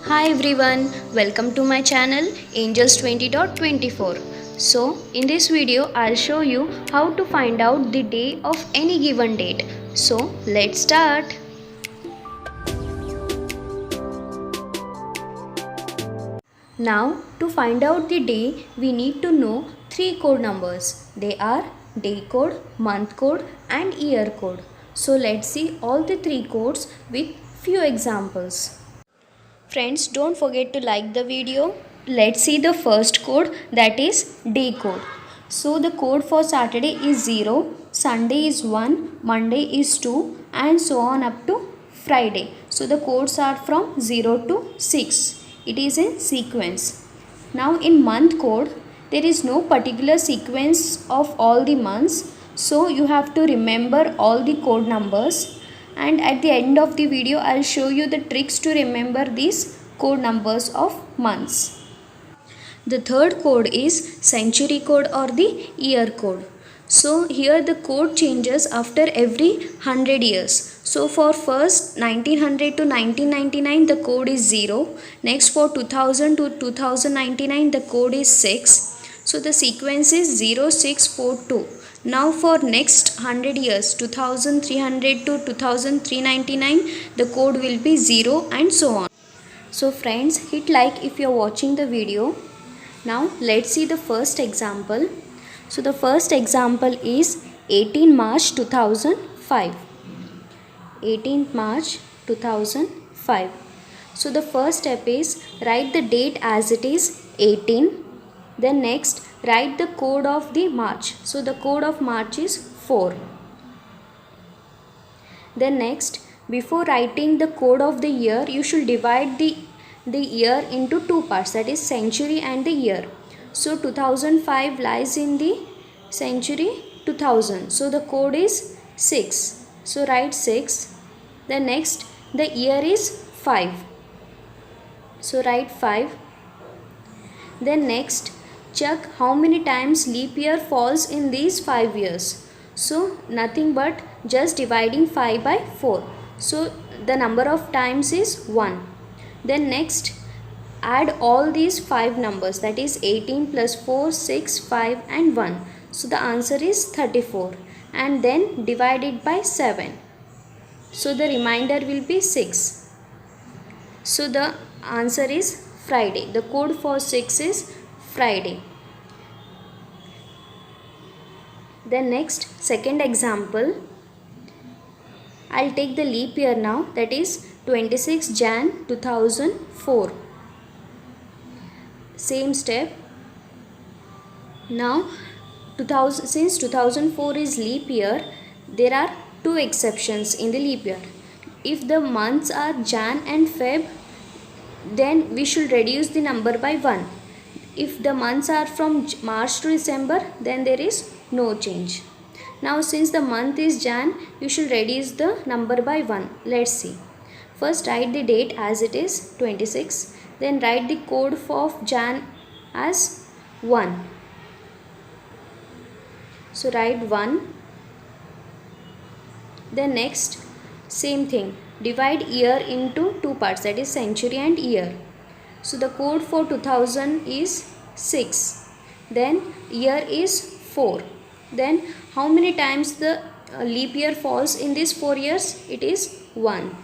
Hi everyone, welcome to my channel Angels20.24. So, in this video, I'll show you how to find out the day of any given date. So, let's start. Now, to find out the day, we need to know three code numbers. They are day code, month code, and year code. So, let's see all the three codes with few examples. Friends, don't forget to like the video. Let's see the first code, that is day code. So the code for Saturday is 0, Sunday is 1, Monday is 2 and so on up to Friday. So the codes are from 0 to 6. It is in sequence. Now in month code, there is no particular sequence of all the months. So you have to remember all the code numbers, and at the end of the video I'll show you the tricks to remember these code numbers of months. The third code is century code or the year code. So here the code changes after every 100 years. So for first 1900 to 1999 the code is 0. Next for 2000 to 2099 the code is 6. So the sequence is 0642. Now for next 100 years 2300 to 2399 the code will be 0 and so on. So friends, hit like if you are watching the video. Now let's see the first example. So the first example is 18 March 2005. 18th March 2005. So the first step is write the date as it is 18. Then next write the code of the March. So the code of March is 4. Then next, before writing the code of the year, you should divide the year into two parts, that is century and the year. So 2005 lies in the century 2000. So the code is 6. So write 6. Then next, the year is 5. So write 5. Then next, check how many times leap year falls in these 5 years. So nothing but just dividing 5 by 4. So the number of times is 1. Then next, add all these 5 numbers, that is 18 plus 4, 6, 5 and 1. So the answer is 34, and then divide it by 7. So the remainder will be 6. So the answer is Friday. The code for 6 is Friday. Then next, second example, I'll take the leap year now, that is 26 Jan 2004. Same step. Now since 2004 is leap year, there are two exceptions in the leap year. If the months are Jan and Feb, then we should reduce the number by 1. If the months are from March to December, then there is no change. Now since the month is Jan, you should reduce the number by 1. Let's see. First write the date as it is 26. Then write the code of Jan as 1. So write 1. Then next, same thing. Divide year into two parts, that is century and year. So the code for 2000 is 6. Then year is 4. Then how many times the leap year falls in these 4 years? It is 1.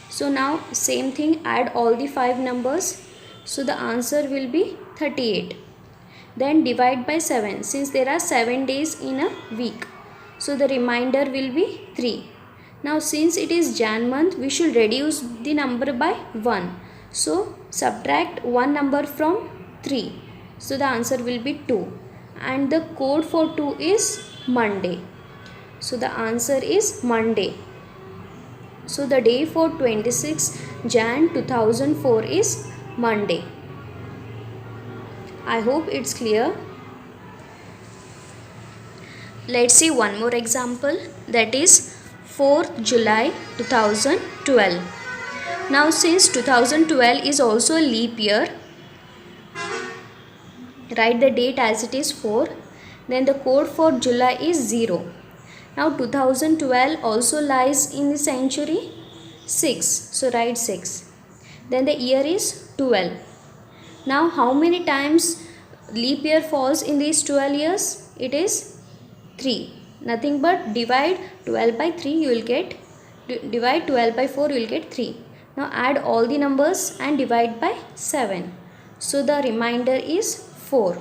So now same thing, add all the 5 numbers. So the answer will be 38. Then divide by 7, since there are 7 days in a week. So the remainder will be 3. Now since it is Jan month, we should reduce the number by 1. So subtract 1 number from 3. So the answer will be 2. And the code for 2 is Monday. So the answer is Monday. So the day for 26 Jan 2004 is Monday. I hope it's clear. Let's see one more example, that is 4th July 2012. Now since 2012 is also a leap year, write the date as it is 4. Then the code for July is 0. Now 2012 also lies in the century 6. So write 6. then the year is 12. Now how many times leap year falls in these 12 years? It is 3. Nothing but divide 12 by 3, you will get, divide 12 by 4, you will get 3. Now add all the numbers and divide by 7. So the remainder is 4.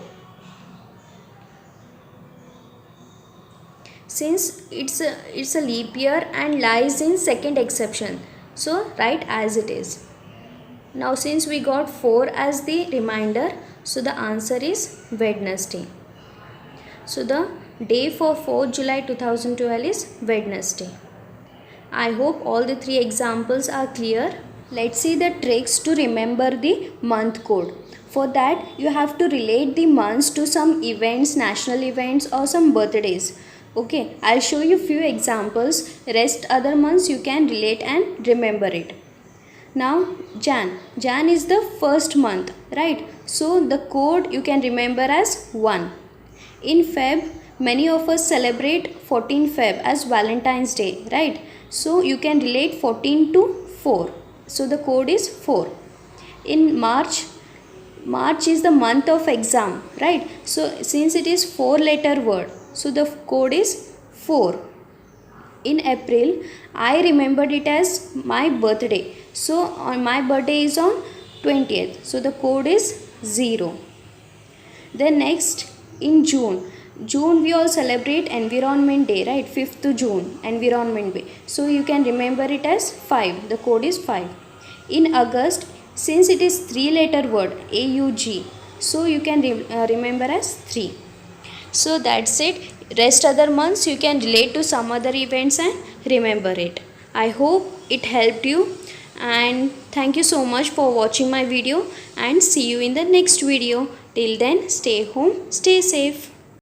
Since it's a leap year and lies in second exception, so write as it is. Now since we got 4 as the remainder, so the answer is Wednesday. So the day for 4th July 2012 is Wednesday. I hope all the 3 examples are clear. Let's see the tricks to remember the month code. For that you have to relate the months to some events, national events or some birthdays. Okay, I'll show you few examples. Rest other months you can relate and remember it. Now Jan is the first month, right? So the code you can remember as 1. In Feb, many of us celebrate 14 Feb as Valentine's Day, right? So you can relate 14 to 4. So the code is 4. In March is the month of exam, right? So since it is 4-letter word, so the code is 4. In April, I remembered it as my birthday. So on my birthday is on 20th. So the code is 0. Then next in June we all celebrate Environment Day, right? 5th June, Environment Day. So you can remember it as 5. The code is 5. In August, since it is 3-letter word, AUG, so you can remember as 3. So that's it. Rest other months you can relate to some other events and remember it. I hope it helped you, and thank you so much for watching my video, and see you in the next video. Till then, stay home, stay safe.